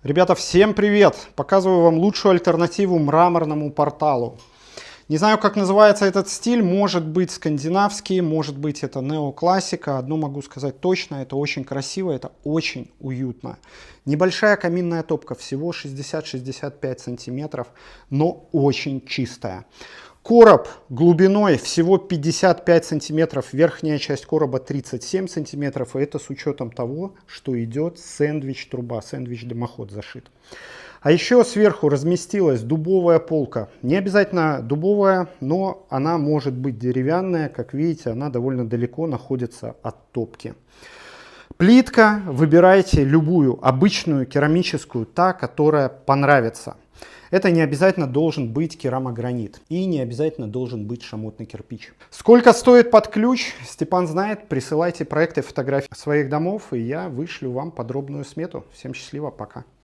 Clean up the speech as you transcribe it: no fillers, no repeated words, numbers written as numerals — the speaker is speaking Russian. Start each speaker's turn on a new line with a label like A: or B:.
A: Ребята, всем привет! Показываю вам лучшую альтернативу мраморному порталу. Не знаю, как называется этот стиль, может быть скандинавский, может быть это неоклассика. Одно могу сказать точно, это очень красиво, это очень уютно. Небольшая каминная топка, всего 60-65 сантиметров, но очень чистая. Короб глубиной всего 55 сантиметров, верхняя часть короба 37 сантиметров, и это с учетом того, что идет сэндвич-труба, сэндвич-дымоход зашит. А еще сверху разместилась дубовая полка. Не обязательно дубовая, но она может быть деревянная. Как видите, она довольно далеко находится от топки. Плитка, выбирайте любую, обычную, керамическую, та, которая понравится. Это не обязательно должен быть керамогранит и не обязательно должен быть шамотный кирпич. Сколько стоит под ключ, Степан знает. Присылайте проекты, фотографии своих домов, и я вышлю вам подробную смету. Всем счастливо, пока.